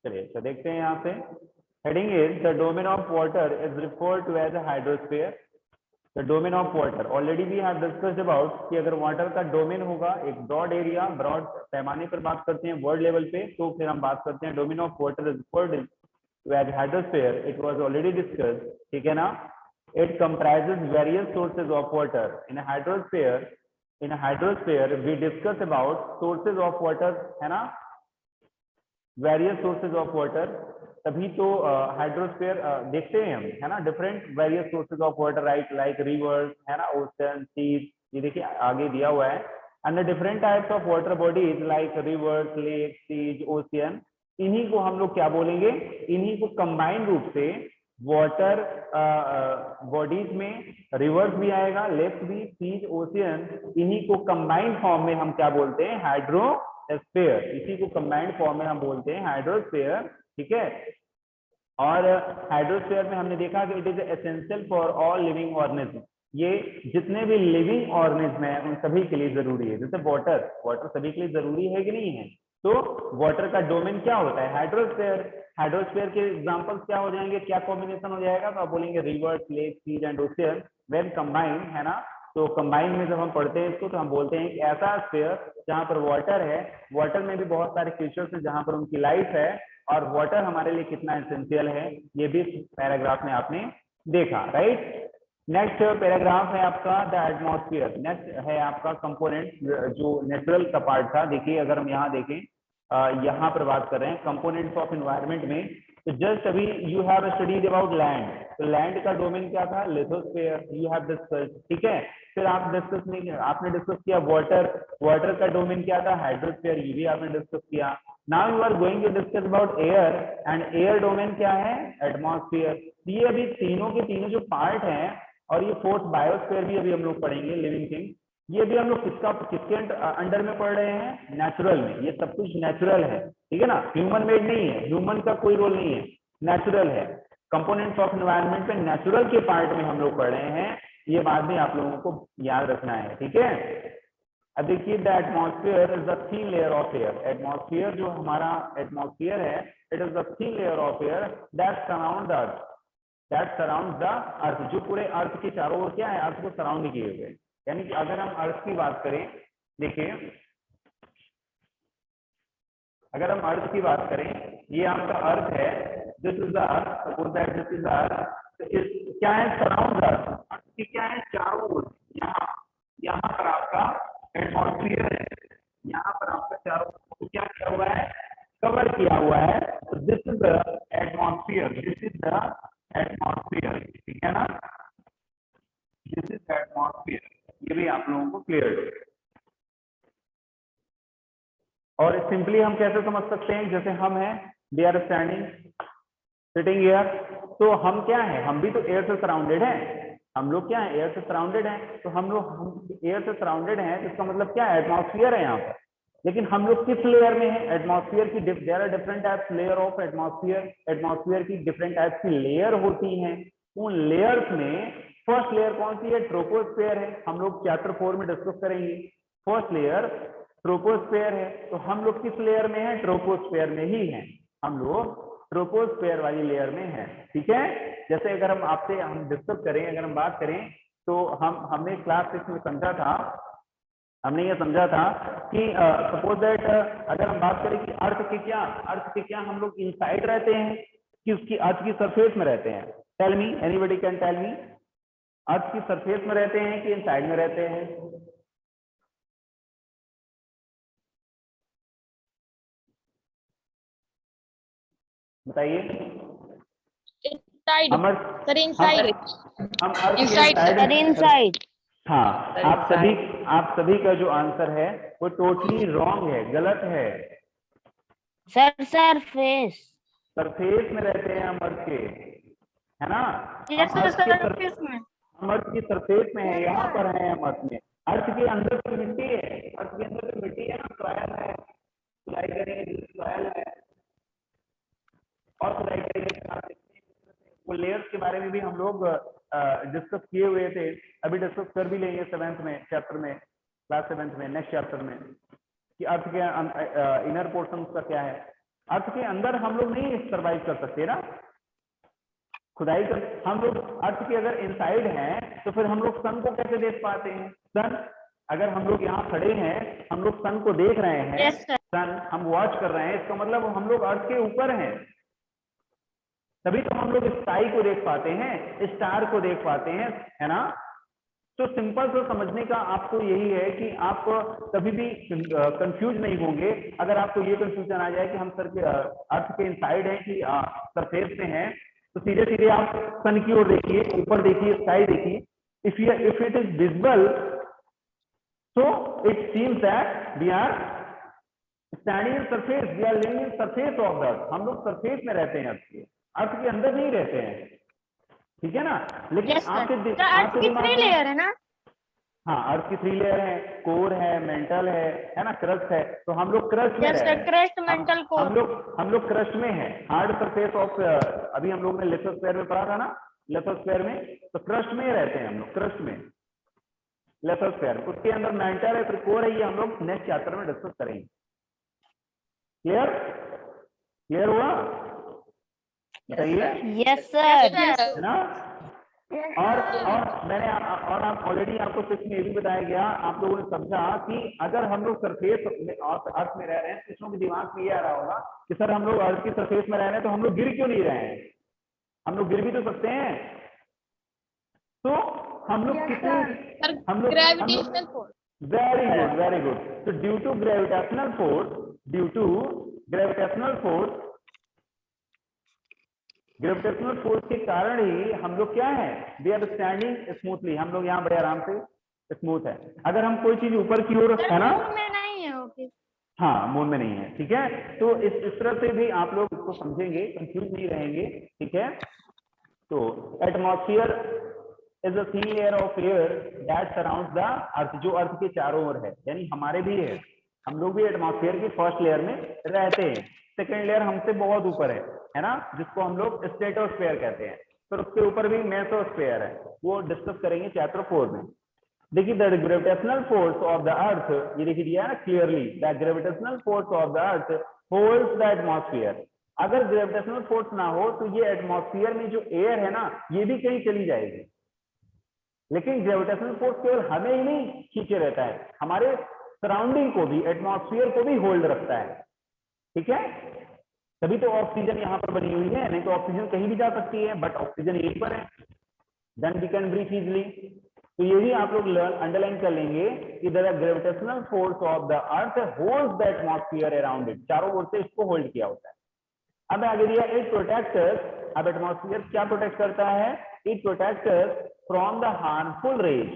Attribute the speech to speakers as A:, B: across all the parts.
A: चलिए तो देखते हैं यहाँ पे heading is the domain of water is referred to as a hydrosphere. The domain of water already we have discussed about कि अगर वाटर का डोमेन होगा एक ब्रॉड एरिया, ब्रॉड पैमाने पर बात करते हैं वर्ल्ड लेवल पे, तो फिर हम बात करते हैं domain of water is referred to as hydrosphere. It was already discussed, ठीक है ना। It comprises various sources of water in hydrosphere. In hydrosphere we discuss about sources of water, है ना, वेरियस सोर्सेज ऑफ वाटर। तभी तो hydrosphere देखते हैं हम, है ना, different various sources of water, right, like reverse, है ना, ओशन, सीज, ये देखिए आगे दिया हुआ है। And the different types of water bodies like rivers, lake, seas, ocean, इन्हीं को हम लोग क्या बोलेंगे, इन्हीं को कंबाइंड रूप से वाटर बॉडीज में रिवर्स भी आएगा, लेफ्ट भी, सीज, ओशियन, इन्हीं को कंबाइंड फॉर्म में हम क्या बोलते हैं, हाइड्रोस्फीयर। इसी को कंबाइंड फॉर्म में हम बोलते हैं हाइड्रोस्फीयर, ठीक है। और हाइड्रोस्फीयर में हमने देखा कि it is essential for all living organism. ये जितने भी लिविंग ऑर्गेनिज्म है उन सभी के लिए जरूरी है। जैसे वाटर, वाटर सभी के लिए जरूरी है कि नहीं है, तो वाटर का डोमेन क्या होता है, हाइड्रोस्फीयर। हाइड्रोस्फीयर के एग्जांपल्स क्या हो जाएंगे, क्या कॉम्बिनेशन हो जाएगा, तो आप बोलेंगे rivers, lake, seas and ocean when combined, है ना। तो कंबाइन में जब हम पढ़ते हैं इसको तो हम बोलते हैं कि ऐसा स्फीयर जहां पर वाटर है, वाटर में भी बहुत सारे फीचर्स हैं जहां पर उनकी लाइफ है, और वाटर हमारे लिए कितना एसेंशियल है ये भी पैराग्राफ में आपने देखा, राइट। नेक्स्ट पैराग्राफ है आपका द एटमॉस्फेयर। नेक्स्ट है आपका कंपोनेंट, जो नेचुरल का पार्ट था। देखिए अगर हम यहाँ देखें, यहाँ पर बात कर रहे हैं कंपोनेंट्स ऑफ एनवायरनमेंट में, तो जस्ट अभी you have studied about land, तो लैंड का डोमेन क्या था, लिथोस्फीयर, यू हैव डिस्कस्ड, ठीक है। फिर आप डिस्कस नहीं, आपने डिस्कस किया वाटर, वाटर का डोमेन क्या था, हाइड्रोस्फीयर, ये भी आपने डिस्कस किया। Now you are going to discuss about air, and air domain क्या है, एटमॉस्फेयर। ये अभी तीनों के तीनों जो पार्ट हैं, और ये फोर्थ बायोस्फीयर भी अभी हम लोग पढ़ेंगे, लिविंग थिंग, ये भी हम लोग किसके अंडर में पढ़ रहे हैं, नेचुरल में। ये सब कुछ नेचुरल है, ठीक है ना, ह्यूमन मेड नहीं है, ह्यूमन का कोई रोल नहीं है, नेचुरल है। कंपोनेंट्स ऑफ एनवायरनमेंट में नेचुरल के पार्ट में हम लोग पढ़ रहे हैं, ये बात भी आप लोगों को याद रखना है, ठीक है। अब देखिए the atmosphere is the thin layer of air. Atmosphere जो हमारा एटमॉस्फेयर है, it is the thin layer of air that surround the earth, that surround the earth, जो पूरे अर्थ के चारों ओर क्या है, अर्थ को सराउंड किए हुए। यानी कि अगर हम अर्थ की बात करें, देखिए अगर हम अर्थ की बात करें, ये आपका अर्थ है, this is the earth, suppose that this is the earth, तो इस क्या है, सराउंड द अर्थ, अर्थ की क्या है, चारों ओर, यहाँ यहाँ पर आपका एटमॉस्फेयर है, यहाँ पर आपका चारों ओर क्या किया हुआ है, कवर किया हुआ है। तो this is the atmosphere, this is the atmosphere, ठीक है ना, दिस इज द एटमॉस्फेयर। ये भी आप लोगों को क्लियर है। और सिंपली हम कैसे समझ सकते हैं, जैसे हम हैं, we are standing sitting air, तो हम क्या है, हम भी तो एयर से सराउंडेड हैं, हम लोग क्या है, एयर से सराउंडेड हैं, तो हम एयर से सराउंडेड हैं, तो इसका मतलब क्या है, एटमॉस्फेयर है यहाँ पर। लेकिन हम लोग किस लेयर में है, एटमॉस्फेयर की there are different types layer of atmosphere, atmosphere की डिफरेंट टाइप्स की लेयर होती हैं। उन लेयर्स में फर्स्ट लेयर कौन सी है, ट्रोपोस्फेयर है, हम लोग चैप्टर 4 में डिस्कस करेंगे। फर्स्ट लेयर ट्रोपोस्फेयर है, तो हम लोग किस लेयर में है, ट्रोपोस्फेयर में ही है, हम लोग ट्रोपोस्फेयर वाली लेयर में है, ठीक है। जैसे अगर हम आपसे हम डिस्कस करें, अगर हम बात करें, तो हमने क्लास 6 में समझा था, हमने ये समझा था कि सपोज दैट अगर हम बात करें कि अर्थ के क्या हम लोग इनसाइड रहते हैं कि उसकी अर्थ की सरफेस में रहते हैं, tell me, anybody can tell me, earth की सरफेस में रहते हैं कि इनसाइड में रहते हैं, बताइए। हम अर्थ के इनसाइड, हाँ, आप सभी का जो आंसर है वो टोटली रॉन्ग है, गलत है।
B: सर सरफेस,
A: सरफेस में रहते हैं हम अर्थ के, है ना, हम अर्थ की सरफेस में है, यहाँ पर है हम अर्थ में। अर्थ के अंदर तो मिट्टी है, अर्थ के अंदर तो मिट्टी है ना, सॉयल है, सुलाई करेंगे सॉयल है, और सुलाई करेंगे। वो लेयर्स के बारे में भी हम लोग डिस्कस किए हुए थे, अभी डिस्कस कर भी लेंगे 7th में चैप्टर में, क्लास 7th में नेक्स्ट चैप्टर में, कि अर्थ के इनर पोर्शन का क्या है। अर्थ के अंदर हम लोग नहीं सर्वाइव कर सकते ना, खुदाई कर, हम लोग अर्थ के अगर इनसाइड हैं तो फिर हम लोग सन को कैसे देख पाते हैं? सन, अगर हम लोग यहाँ खड़े हैं, हम लोग सन को देख रहे हैं,
B: Yes, sir.
A: सन हम वॉच कर रहे हैं, इसका मतलब हम लोग अर्थ के ऊपर हैं, तभी तो हम लोग स्काई को देख पाते हैं, स्टार को देख पाते हैं, है ना? तो सिंपल से समझने का आपको यही है कि आप कभी भी कंफ्यूज नहीं होंगे। अगर आपको ये कंफ्यूजन आ जाए कि हम सर के अर्थ के इनसाइड हैं कि सरफेस पे हैं, तो सीधे सीधे आप सन की ओर देखिए, ऊपर देखिए, स्काई देखिए। If it is visible, so it seems that we are standing in surface, we are living in surface of the earth. हम लोग सरफेस में रहते हैं, अर्थ के अंदर नहीं रहते हैं, ठीक है ना? लेकिन
B: Yes, sir.
A: आपके
B: तो अर्थ की 3 लेयर है ना?
A: हाँ, अर्थ की 3 लेयर है, कोर है, मेंटल है ना, क्रस्ट है। तो हम लोग क्रस्ट में
B: Yes,
A: रह
B: sir.
A: रहे हैं।
B: Crust, mental, core.
A: हम लोग क्रस्ट में हैं, हार्ड सरफेस ऑफ, अभी हम लोग ने लिथोस्फीयर में पढ़ा था ना, लिथोस्फीयर में, तो क्रस्ट में रहते हैं हम लोग, क्रस्ट में, लिथोस्फीयर। उसके अंदर मेंटल है, फिर कोर है, ये हम लोग नेक्स्ट चैप्टर में डिस्कस करेंगे। क्लियर? क्लियर हुआ? बताइए।
B: Yes, sir.
A: है ना? और मैंने और आप ऑलरेडी आपको 6 में भी बताया गया, आप लोगों ने समझा कि अगर हम लोग सरफेस अर्थ में रह रहे हैं, किसों के दिमाग में ये आ रहा होगा कि सर हम लोग अर्थ की सरफेस में रह रहे हैं तो हम लोग गिर क्यों नहीं रहे हैं? हम लोग गिर भी तो सकते हैं। तो हम लोग कितने, हम लोग
B: ग्रेविटेशनल फोर्स।
A: Very good. तो ड्यू टू ग्रेविटेशनल फोर्स के कारण ही हम लोग क्या है, वी आर स्टैंडिंग स्मूथली, हम लोग यहाँ बड़े आराम से स्मूथ है। अगर हम कोई चीज ऊपर की ओर, है ना,
B: मून में नहीं है, ओके।
A: हाँ, मून में नहीं है, ठीक है। तो इस तरह से भी आप लोग इसको समझेंगे, कंफ्यूज नहीं रहेंगे, ठीक है। तो atmosphere is a thin layer of air that surrounds the earth, जो अर्थ के चारों ओर है, यानी हमारे भी है, हम लोग भी एटमॉस्फेयर की फर्स्ट लेयर में रहते हैं। सेकेंड लेयर हमसे बहुत ऊपर है ना, जिसको हम लोग स्ट्रेटोस्फेयर कहते हैं। फिर उसके ऊपर भी मेसोस्फेयर है, वो डिस्कस करेंगे चैप्टर 4 में। देखिए, the gravitational force of the अर्थ, ये देखिए दिया है ना clearly, the gravitational force of the earth holds the atmosphere. अगर ग्रेविटेशनल फोर्स ना हो तो ये एटमॉस्फेयर में जो एयर है ना, ये भी कहीं चली जाएगी। लेकिन ग्रेविटेशनल फोर्स केवल हमें ही नहीं खींचे रहता है, हमारे सराउंडिंग को भी, एटमॉस्फेयर को भी होल्ड रखता है, ठीक है। तभी तो ऑक्सीजन यहाँ पर बनी हुई है, नहीं तो ऑक्सीजन कहीं भी जा सकती है, बट ऑक्सीजन यहीं पर है, then we can breathe easily. तो ये भी आप लोग अंडरलाइन कर लेंगे कि the gravitational force of the earth holds the atmosphere around it, चारों ओर से इसको होल्ड किया होता है। अब आगे दिया इट प्रोटेक्ट्स, अब एटमॉस्फेयर क्या प्रोटेक्ट करता है? It protects from the harmful rays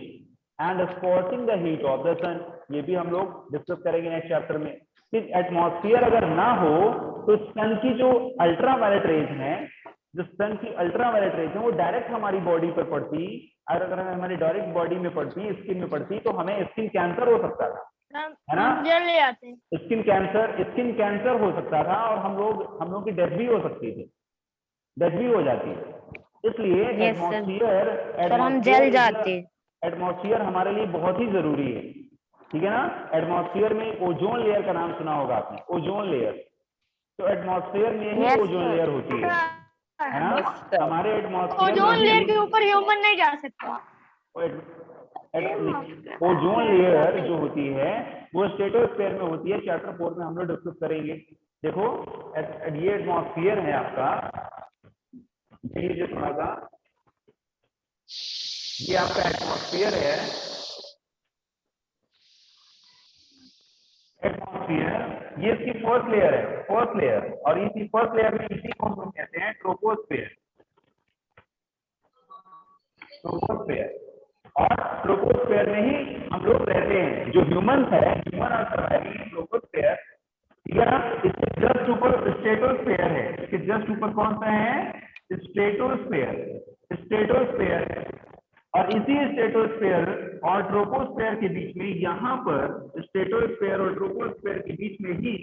A: and spotting the heat of the sun. ये भी हम लोग डिस्कस करेंगे नेक्स्ट चैप्टर में कि एटमॉस्फेयर अगर ना हो तो सन की जो अल्ट्रावायलेट रेज है, जो सन की अल्ट्रावायलेट रेज है, वो डायरेक्ट हमारी बॉडी पर पड़ती, अगर हमारी डायरेक्ट बॉडी में पड़ती, स्किन में पड़ती, तो हमें स्किन कैंसर हो सकता था, है ना?
B: जल ले आते हैं।
A: स्किन कैंसर हो सकता था, और हम लोग की डेथ भी हो सकती थी, डेथ भी हो जाती है। इसलिए
B: सर हम जल जाते।
A: एटमॉस्फेयर हमारे लिए बहुत ही जरूरी है, ठीक है ना। एटमॉस्फेयर में ओजोन लेयर का नाम सुना होगा आपने, ओजोन लेयर। तो एटमॉस्फेयर में ही ओजोन लेयर होती है ना। हमारे एटमॉस्फेयर,
B: ओजोन लेयर के ऊपर ह्यूमन नहीं जा सकता।
A: ओजोन लेयर जो होती है वो स्ट्रेटोस्फीयर में होती है, चैप्टर 4 में हम लोग डिस्कस करेंगे। देखो, ये एटमॉस्फेयर है आपका, ये जो थोड़ा सा, ये आपका एटमॉस्फेयर है। एटमॉस्फेयर ये इसकी फर्स्ट लेयर है, फर्स्ट लेयर, और इसी फर्स्ट लेयर में इसी को हम लोग कहते हैं ट्रोपोस्फेयर। और ट्रोपोस्फेयर में ही हम लोग रहते हैं, जो ह्यूमन है, ह्यूमन आर सर्वाइविंग ट्रोपोस्फेयर, ठीक है ना। इसके जस्ट ऊपर स्ट्रेटोस्फेयर है, इसके जस्ट ऊपर कौन सा है? स्ट्रेटोस्फेयर। और इसी स्ट्रेटोस्फेयर और ट्रोपोस्फेयर के बीच में, यहाँ पर स्ट्रेटोस्फेयर और ट्रोपोस्फेयर के बीच में ही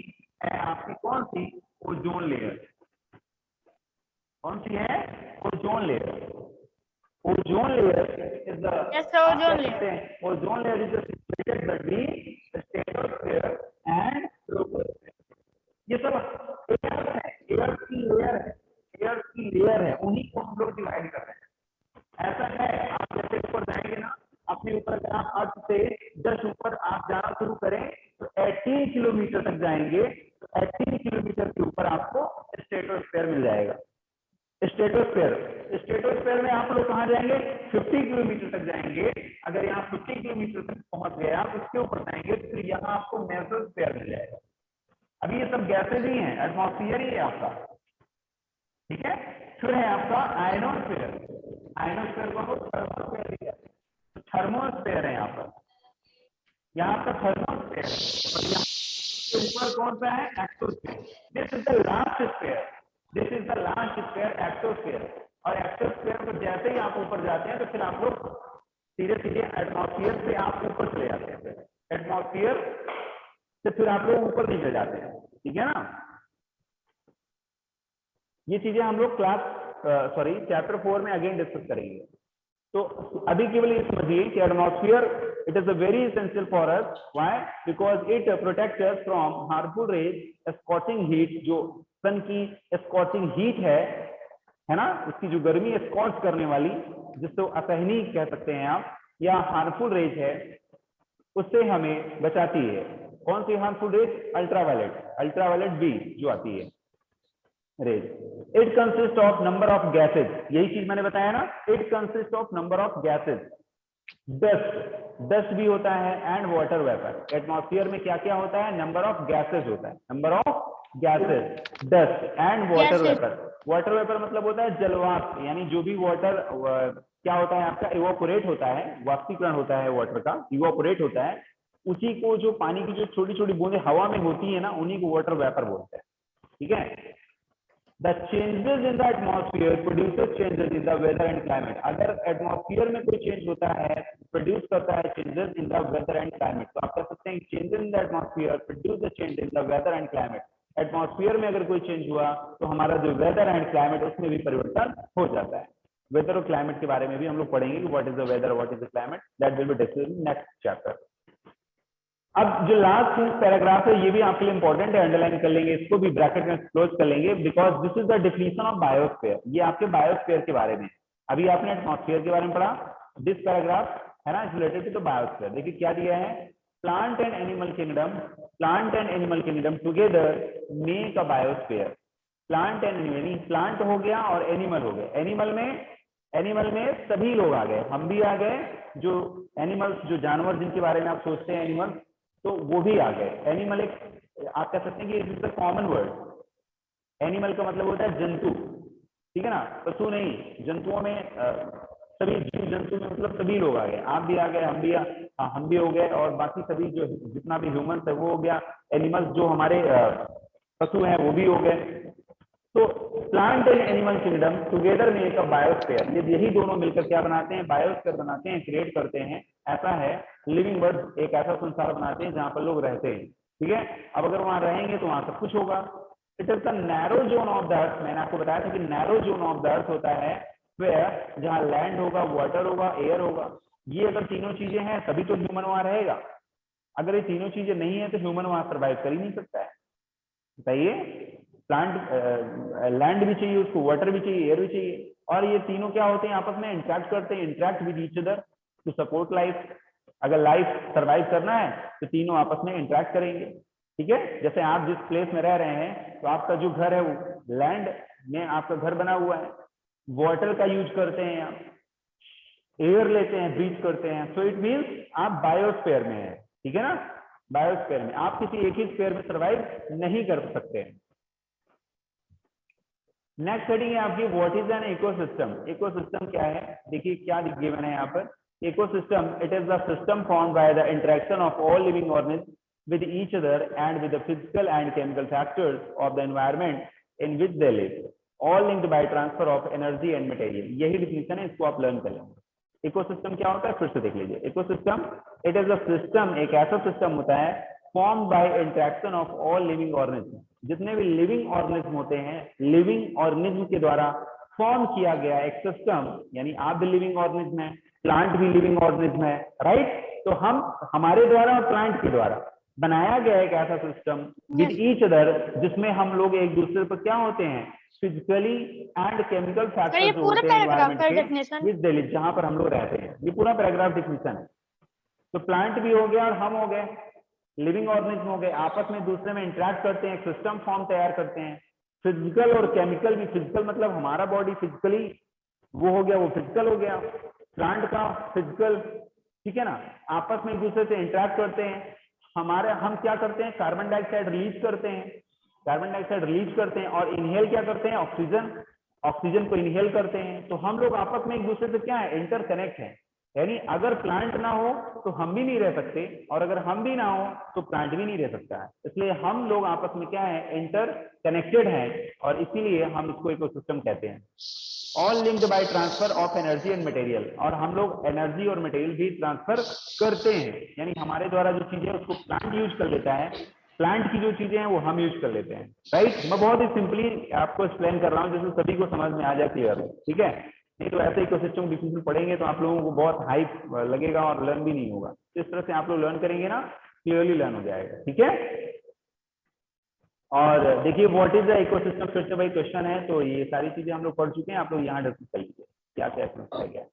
A: है आपकी कौन सी? Ozone layer. कौन सी है? Ozone layer. Ozone layer is the ozone layer is situated between the stratosphere and troposphere. ये सब जस्ट ऊपर आप जाना शुरू करें तो 18 किलोमीटर तक जाएंगे, तो 18 किलोमीटर के ऊपर आपको स्ट्रेटोस्फीयर मिल जाएगा। स्ट्रेटोस्फीयर में आप लोग कहाँ जाएंगे, 50 किलोमीटर तक जाएंगे। अगर यहाँ 50 किलोमीटर तक पहुंच गए आप, उसके ऊपर जाएंगे तो फिर यहाँ आपको मेसोस्फीयर मिल जाएगा। अभी ये सब गैसेज ही हैं, एटमॉस्फेयर ही है आपका, ठीक है। फिर है आपका आयनोस्फीयर। आयनोस्फीयर को थर्मोस्फीयर भी कहते हैं। तो थर्मोस्फीयर है यहाँ पर, यहाँ पर थर्मोस्फीयर और यहाँ के ऊपर कौन सा है, exosphere. This is the last sphere, this is the last sphere, exosphere. और एक्सोस्फीयर को जैसे ही आप ऊपर जाते हैं तो फिर आप लोग सीधे सीधे एटमॉस्फेयर से आप ऊपर चले जाते हैं, एटमॉस्फेयर से फिर आप लोग ऊपर निकल जाते हैं, ठीक है ना। ये चीजें हम लोग चैप्टर 4 में अगेन डिस्कस करेंगे। तो अभी केवल ये समझिए कि atmosphere it is a very essential for us. Why? Because it protects us from harmful rays, scorching heat, जो सन की स्कॉचिंग हीट है ना, उसकी जो गर्मी स्कॉच करने वाली, जिसको असहनीय कह सकते हैं आप, या हार्मफुल रेज है, उससे हमें बचाती है। कौन सी हार्मफुल रेज? अल्ट्रावायलेट बी जो आती है rays. It consist of number of gases, यही चीज मैंने बताया ना, it consist of number of gases, dust भी होता है एंड वाटर वेपर। एटमॉस्फेयर में क्या क्या होता है? नंबर ऑफ गैसेज होता है, number of gases, dust and water vapour. Water vapour मतलब होता है जलवाष्प, यानी जो भी वाटर क्या होता है आपका, इवोपोरेट होता है, वाष्पीकरण होता है वाटर का, इवोपोरेट होता है, उसी को जो पानी की जो छोटी छोटी बूंदें हवा में होती है ना, उन्हीं को वाटर वेपर बोलते हैं, ठीक है। The changes in the atmosphere produces changes in the weather and climate. अगर एटमॉस्फेयर में कोई चेंज होता है, प्रोड्यूस करता है changes in the weather and climate. तो आप कह सकते हैं changes in the atmosphere produce the change in the weather and climate. Atmosphere में अगर कोई चेंज हुआ तो हमारा जो वेदर एंड क्लाइमेट, उसमें भी परिवर्तन हो जाता है। वेदर और क्लाइमेट के बारे में भी हम लोग पढ़ेंगे कि what is the weather, what is the climate, that will be discussed in next chapter. अब जो लास्ट पैराग्राफ है ये भी आपके लिए इंपॉर्टेंट है, अंडरलाइन कर लेंगे इसको भी, ब्रैकेट में क्लोज कर लेंगे, because this is the definition of biosphere. ये आपके बायोस्फीयर के बारे में, अभी आपने एटमॉस्फेयर के बारे में पढ़ा, दिस पैराग्राफ है ना, रिलेटेड टू द बायोस्फीयर। देखिए क्या दिया है, plant and animal kingdom together make a biosphere. Plant and animal, plant हो गया और एनिमल हो गया। एनिमल में सभी लोग आ गए, हम भी आ गए, जो एनिमल्स, जो जानवर जिनके बारे में आप सोचते हैं एनिमल, तो वो भी आ गए। एनिमल एक, आप कह सकते हैं कि it is the common word. Animal का मतलब होता है जंतु, ठीक है ना, पशु नहीं। जंतुओं में सभी जीव जंतु में मतलब सभी लोग आ गए, आप भी आ गए, हम भी हो गए, और बाकी सभी जो जितना भी ह्यूमंस है वो हो गया। एनिमल्स जो हमारे पशु हैं वो भी हो गए। तो plant and animal kingdom together make a biosphere. यही दोनों मिलकर क्या बनाते हैं, बायोस्फीयर बनाते हैं, क्रिएट करते हैं। ऐसा है, लिविंग वर्ल्ड, एक ऐसा संसार बनाते हैं जहां पर लोग रहते हैं, ठीक है। अब अगर वहां रहेंगे तो वहां सब कुछ होगा। It is the narrow zone of the अर्थ। मैंने आपको बताया था कि नैरो जोन ऑफ द अर्थ होता है वेयर, जहां लैंड होगा, वाटर होगा, एयर होगा। ये अगर तीनों चीजें हैं तभी तो ह्यूमन वहां रहेगा। अगर ये तीनों चीजें नहीं है तो ह्यूमन वहां सर्वाइव कर ही नहीं सकता है, बताइए। प्लांट लैंड भी चाहिए उसको, वाटर भी चाहिए, एयर भी चाहिए, और ये तीनों क्या होते हैं, आपस में इंटरेक्ट करते हैं, interact with each other to support life. अगर लाइफ सरवाइव करना है तो तीनों आपस में इंटरेक्ट करेंगे, ठीक है। जैसे आप जिस प्लेस में रह रहे हैं, तो आपका जो घर है वो लैंड में आपका घर बना हुआ है, वाटर का यूज करते हैं आप, एयर लेते हैं, ब्रीथ करते हैं। सो इट मीन्स आप बायोस्फीयर में हैं, ठीक है ना। बायोस्फीयर में आप किसी एक ही स्फीयर में सर्वाइव नहीं कर सकते। नेक्स्ट हेडिंग है आपकी, what is an ecosystem. Ecosystem क्या है, देखिए क्या गिवन है यहाँ पर। Ecosystem, it is the system formed by the interaction of all living organism with each other and with the physical and chemical factors of the environment in which they live, all linked by transfer of energy and material। यही definition है, इसको आप learn कर लेंगे। Ecosystem क्या होता है, फिर से देख लीजिए। Ecosystem, it is a system, एक ऐसा सिस्टम होता है formed by interaction of all living organism. जितने भी लिविंग ऑर्गेनिज्म होते हैं, लिविंग ऑर्गेनिज्म के द्वारा फॉर्म किया गया एक सिस्टम, यानी आप भी लिविंग ऑर्गेनिज्म है, प्लांट भी लिविंग ऑर्गेनिज्म है, राइट। तो हम, हमारे द्वारा और प्लांट के द्वारा बनाया गया एक ऐसा सिस्टम विद ईच अदर, जिसमें हम लोग एक दूसरे पर क्या होते हैं, फिजिकली एंड केमिकल फैक्टर्स होते हैं एनवायरनमेंट के विद डेली, जहां पर हम लोग रहते हैं। ये पूरा पैराग्राफ डिफिनेशन है, तो प्लांट भी हो गया और हम हो गए, लिविंग ऑर्गेनिज्म हो गए, आपस में दूसरे में इंटरेक्ट करते हैं, सिस्टम फॉर्म तैयार करते हैं। फिजिकल और केमिकल भी, फिजिकल मतलब हमारा बॉडी फिजिकली वो हो गया, वो फिजिकल हो गया, प्लांट का फिजिकल, ठीक है ना, आपस में एक दूसरे से इंटरेक्ट करते हैं। हम क्या करते हैं, कार्बन डाइऑक्साइड रिलीज करते हैं, कार्बन डाइऑक्साइड रिलीज करते हैं और इनहेल क्या करते हैं, ऑक्सीजन, ऑक्सीजन को इनहेल करते हैं। तो हम लोग आपस में एक दूसरे से क्या है, इंटरकनेक्ट है। यानी अगर प्लांट ना हो तो हम भी नहीं रह सकते, और अगर हम भी ना हो तो प्लांट भी नहीं रह सकता है। इसलिए हम लोग आपस में क्या है, इंटर कनेक्टेड हैं, और इसीलिए हम इसको इकोसिस्टम कहते हैं। All linked by transfer of energy and material, और हम लोग एनर्जी और मटेरियल भी ट्रांसफर करते हैं, यानी हमारे द्वारा जो चीजें उसको प्लांट यूज कर लेता है, प्लांट की जो चीजें हैं वो हम यूज कर लेते हैं, राइट। मैं बहुत ही सिंपली आपको एक्सप्लेन कर रहा हूँ जिससे सभी को समझ में आ जाए क्लियर, ठीक है। नहीं तो ऐसे इकोसिस्टम डिफिनेशन पढ़ेंगे तो आप लोगों को बहुत हाइप लगेगा और लर्न भी नहीं होगा। इस तरह से आप लोग लर्न करेंगे ना, क्लियरली लर्न हो जाएगा, ठीक है। और देखिए व्हाट इज द इकोसिस्टम, फिर से भाई क्वेश्चन है, तो ये सारी चीजें हम लोग पढ़ चुके हैं, आप लोग यहाँ डिस्कस कर लीजिए क्या क्या है क्या।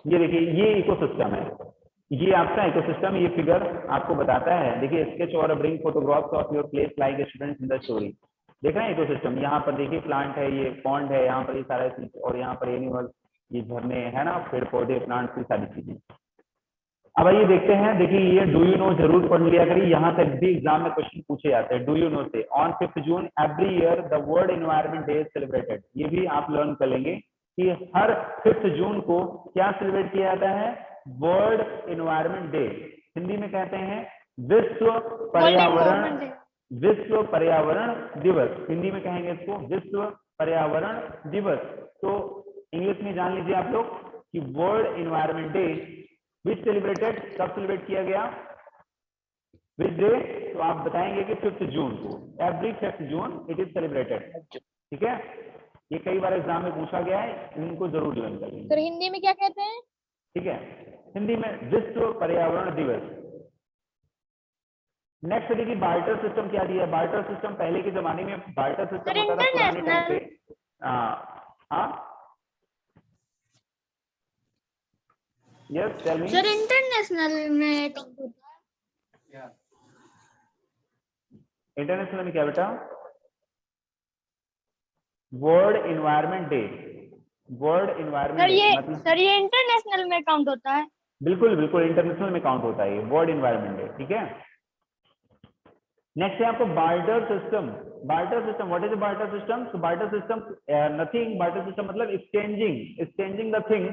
A: ये देखिए ये इकोसिस्टम है, ये आपका इकोसिस्टम, ये फिगर आपको बताता है। देखिए स्केच और bring photographs of your place like students in the story. देख रहे हैं इकोसिस्टम, यहाँ पर देखिए प्लांट है, ये पॉन्ड है, यहाँ पर ये सारा चीज, और यहाँ पर एनिमल, ये झरने है ना, पेड़ पौधे, प्लांट्स, की सारी चीजें। अब आइए देखते हैं, देखिए ये डू यू नो जरूर पढ़ लिया करिए, यहाँ तक भी एग्जाम में क्वेश्चन पूछे जाते हैं डू यू नो से। On 5 June every year the world environment day is celebrated, ये भी आप लर्न कर लेंगे कि हर 5 जून को क्या सेलिब्रेट किया जाता है, वर्ल्ड एनवायरनमेंट डे। हिंदी में कहते हैं विश्व पर्यावरण, विश्व पर्यावरण दिवस, हिंदी में कहेंगे इसको विश्व पर्यावरण दिवस। तो इंग्लिश में जान लीजिए आप लोग कि world environment day which celebrated, कब सेलिब्रेट किया गया, विच डे, तो आप बताएंगे कि 5 जून को, every 5 June it is celebrated, ठीक है। ये कई बार एग्जाम में पूछा गया है, इनको जरूर लर्न करेंगे।
B: तो हिंदी में क्या कहते हैं,
A: ठीक है, हिंदी में विश्व पर्यावरण दिवस। नेक्स्ट देखिए बार्टर सिस्टम क्या दिया है, बार्टर सिस्टम पहले के जमाने में बार्टर सिस्टम होता था पुराने टाइम पे। हाँ yes tell me
B: sir international में
A: इंटरनेशनल में क्या बेटा, world environment day, world environment day मतलब,
B: सर ये इंटरनेशनल में काउंट होता है,
A: बिल्कुल बिल्कुल इंटरनेशनल में काउंट होता है ये वर्ल्ड एनवायरनमेंट डे, ठीक है। नेक्स्ट है आपको barter system. Barter system, what is barter system, तो barter system nothing, barter system मतलब एक्सचेंजिंग, एक्सचेंजिंग द थिंग,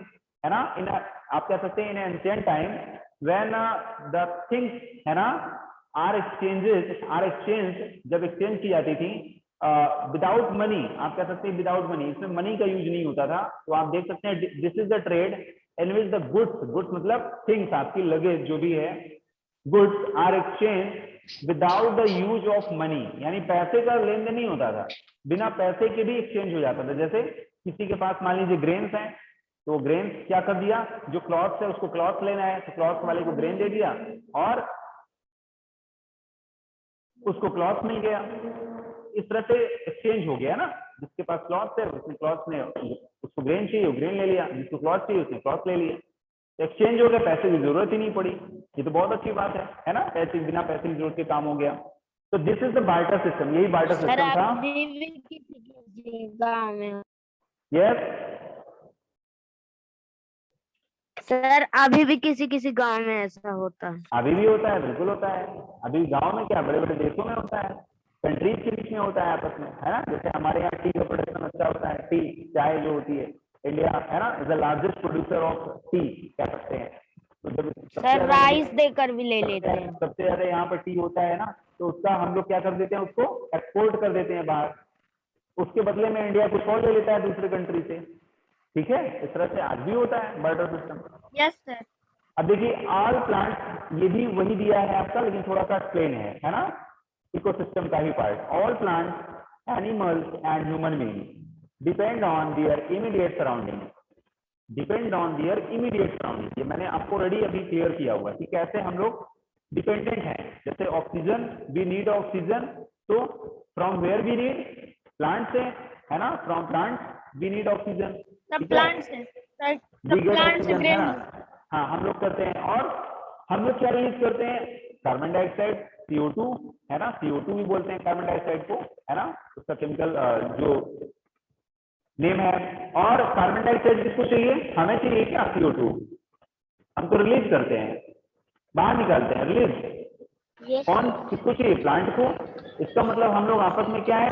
A: है ना। इन आप कह सकते हैं in ancient time when the things, है ना, आर एक्सचेंजेस, आर एक्सचेंज, जब एक्सचेंज की जाती थी विदाउट मनी, आप कह सकते हैं विदाउट मनी, इसमें मनी का यूज नहीं होता था। तो आप देख सकते हैं this is the trade in which the goods, goods मतलब थिंग्स, आपकी लगेज जो भी है, goods are exchange without the use of money, यानी पैसे का लेन देन नहीं होता था, बिना पैसे के भी एक्सचेंज हो जाता था। जैसे किसी के पास मान लीजिए ग्रेन्स हैं, तो ग्रेन्स क्या कर दिया, जो क्लॉथ्स है उसको क्लॉथ लेना है तो क्लॉथ वाले को ग्रेन दे दिया और उसको क्लॉथ मिल गया। इस तरह से एक्सचेंज हो गया ना, जिसके पास क्लॉथ है उसने क्लॉथ में, उसको ग्रेन चाहिए वो ग्रेन ले लिया, जिसको क्लॉथ चाहिए उसने क्लॉथ ले लिया, एक्सचेंज हो गया, पैसे की जरूरत ही नहीं पड़ी। ये तो बहुत अच्छी बात है ना, पैसे बिना पैसे की जरूरत के काम हो गया। तो this is the barter system, यही बार्टर सिस्टम था।
B: गाँव में
A: यस
B: सर अभी भी किसी किसी गांव में ऐसा होता है,
A: अभी भी होता है, बिल्कुल होता है। अभी गांव में क्या, बड़े बड़े देशों में होता है, कंट्रीज के बीच में होता है आपस में, है ना। जैसे हमारे यहाँ टी का प्रोडक्शन अच्छा होता है, टी चाय जो होती है, इंडिया है ना is the largest producer of T कह सकते हैं। तो जब
B: सर राइस देकर भी ले लेते हैं,
A: सबसे ज्यादा यहाँ पर टी होता है ना, तो उसका हम लोग क्या कर देते हैं, उसको एक्सपोर्ट कर देते हैं बाहर, उसके बदले में इंडिया कुछ और ले लेता है दूसरे कंट्री से, ठीक है। इस तरह से आज भी होता है बार्टर सिस्टम।
B: Yes sir.
A: अब देखिए ऑल प्लांट, ये भी वही दिया है आपका, लेकिन थोड़ा सा एक्सप्लेन है ना, इकोसिस्टम का ही part. All plant animals and human being depend on their immediate surrounding, depend on their immediate surrounding. ये मैंने आपको ऑलरेडी अभी क्लियर किया हुआ है कि कैसे हम लोग डिपेंडेंट हैं। जैसे ऑक्सीजन, वी नीड ऑक्सीजन, तो from where we need, plant से, है ना, from plant we need oxygen,
B: सब प्लांट से, सब प्लांट से
A: है
B: ग्रेन,
A: ना, हाँ हम लोग करते हैं। और हम लोग क्या रिलीज करते हैं? कार्बन डाइऑक्साइड, CO2, है ना, CO2 भी बोलते हैं कार्बन डाइऑक्साइड को, है ना, उसका केमिकल जो नेम है। और कार्बन डाइऑक्साइड किसको चाहिए? हमें चाहिए क्या? CO2 हम तो रिलीज करते हैं, बाहर निकालते हैं, रिलीज। कौन किसको चाहिए? प्लांट को। इसका मतलब हम लोग आपस में क्या है?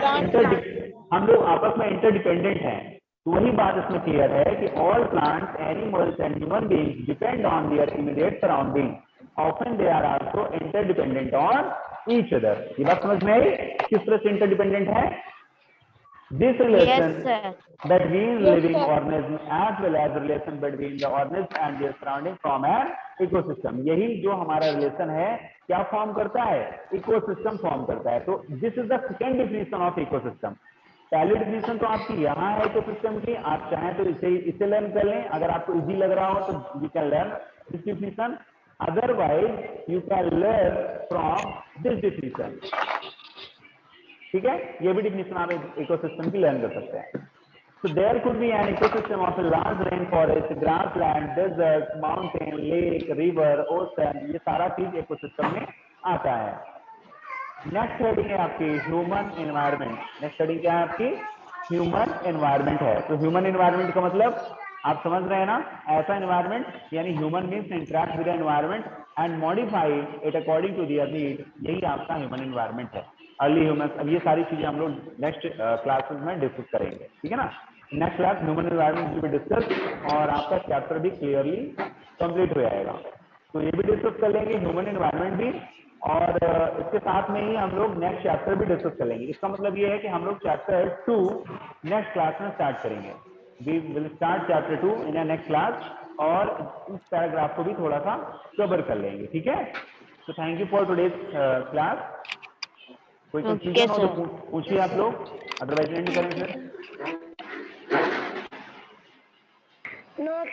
A: हम लोग आपस में इंटरडिपेंडेंट हैं। तो वही बात इसमें क्लियर है कि all plants, animals and human beings depend on their immediate surrounding, often they are also interdependent on each other. ये बात समझ में आई किस तरह से इंटरडिपेंडेंट है? This relation between living organisms as well as relation between the organisms and their surrounding form an ecosystem. यही जो हमारा रिलेशन है क्या फॉर्म करता है? इकोसिस्टम फॉर्म करता है। तो this is the second definition of ecosystem. पहली डिफिनेशन तो आपकी यहाँ है इकोसिस्टम की, आप चाहें तो इसे लर्न कर लें, अगर आपको इजी लग रहा हो तो you can learn this definition, otherwise you can learn from this definition. ठीक है, ये भी डिफिनेशन आप इकोसिस्टम की लर्न कर सकते हैं। So there could be an ecosystem of a large rainforest, grassland, desert, mountain, lake, river, ocean, ये सारा चीज इकोसिस्टम में आता है। नेक्स्ट हेडिंग है आपकी ह्यूमन एनवायरनमेंट। नेक्स्ट हेडिंग क्या है आपकी? ह्यूमन एनवायरनमेंट है। तो ह्यूमन एनवायरनमेंट का मतलब आप समझ रहे हैं ना? ऐसा एनवायरनमेंट, यानी human means interact with environment and modify it according to their need, यही आपका ह्यूमन एनवायरनमेंट है। अर्ली ह्यूमन, अब ये सारी चीजें हम लोग नेक्स्ट क्लासेस में डिस्कस करेंगे, ठीक है ना। Next class human environment will be discuss और आपका चैप्टर भी क्लियरली कंप्लीट हो जाएगा। तो ये भी डिस्कस कर लेंगे ह्यूमन एनवायरनमेंट भी, और इसके साथ में ही हम लोग नेक्स्ट चैप्टर भी डिस्कस कर लेंगे। इसका मतलब ये है कि हम लोग चैप्टर 2 नेक्स्ट क्लास में स्टार्ट करेंगे। We will start chapter 2 in a next class, और इस पैराग्राफ को भी थोड़ा सा कवर कर लेंगे, ठीक है। तो thank you for today's class. कोई कंफ्यूजन हो तो पूछिए आप लोग, अदरवाइज एंड करें फिर।
B: No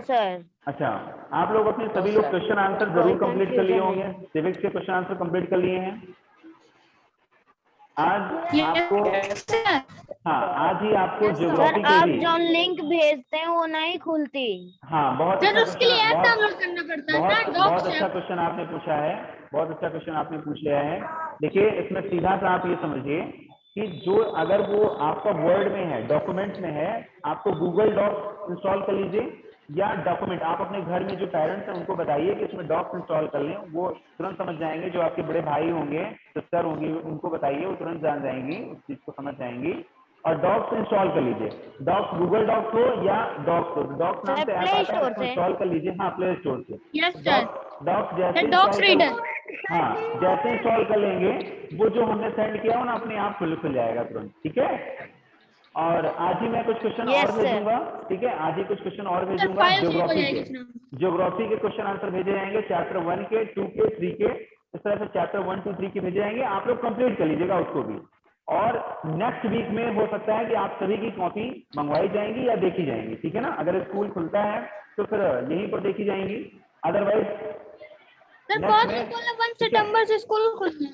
B: sir.
A: अच्छा, आप लोग अपने सभी लोग क्वेश्चन आंसर जरूर कंप्लीट कर लिए होंगे। सिविक्स के क्वेश्चन आंसर कंप्लीट कर लिए हैं आज आपको? हाँ, आज ही आपको ज्योग्राफी के
B: आप
A: भी,
B: जो लिंक भेजते हैं वो नहीं खुलती।
A: हाँ बहुत अच्छा
C: उसके लिए ऐप डाउनलोड करना पड़ता है ना।
A: बहुत अच्छा क्वेश्चन आपने पूछा है, बहुत अच्छा क्वेश्चन आपने पूछ लिया है। देखिए इसमें सीधा सा आप ये समझिए कि जो अगर वो आपका वर्ड में है, डॉक्यूमेंट्स में है, आपको गूगल डॉक्स इंस्टॉल कर लीजिए, या डॉक्यूमेंट आप अपने घर में जो पेरेंट्स हैं उनको बताइए कि इसमें डॉक्स इंस्टॉल कर लें, वो तुरंत समझ जाएंगे। जो आपके बड़े भाई होंगे, सिस्टर होंगी, उनको बताइए, वो तुरंत जान जाएंगी, उस चीज को समझ जाएंगी। और डॉक्स इंस्टॉल कर लीजिए, डॉक्स गूगल डॉक्स हो या डॉक्स हो, डॉक्स नाम से ऐप आता है, उसको इंस्टॉल कर लीजिए। हाँ, प्ले स्टोर से।
C: Yes sir.
A: डॉक्स जैसे
C: डॉक्स रीडर,
A: हाँ जैसे इंस्टॉल कर लेंगे, वो जो हमने सेंड किया हो ना अपने आप खुल जाएगा तुरंत, ठीक है। और आज ही मैं कुछ क्वेश्चन और भेजूंगा, ठीक है, आज ही कुछ क्वेश्चन और भेजूंगा ज्योग्राफी के क्वेश्चन आंसर भेजे जाएंगे, चैप्टर 1 के, 2 के, 3 के, इस तरह से चैप्टर 1, 2, 3 के भेजे जाएंगे। आप लोग कंप्लीट कर लीजिएगा उसको भी। और नेक्स्ट वीक में हो सकता है कि आप सभी की कॉपी मंगवाई जाएंगी या देखी जाएंगी, ठीक है ना। अगर स्कूल खुलता है तो फिर यहीं पर देखी जाएंगी, अदरवाइज
C: सर 1 सितंबर से स्कूल खुलते हैं।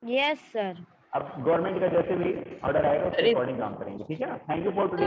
B: Yes sir.
A: अब गवर्नमेंट का जैसे भी ऑर्डर आएगा उसके अकॉर्डिंग काम करेंगे, ठीक है ना। Thank you for today.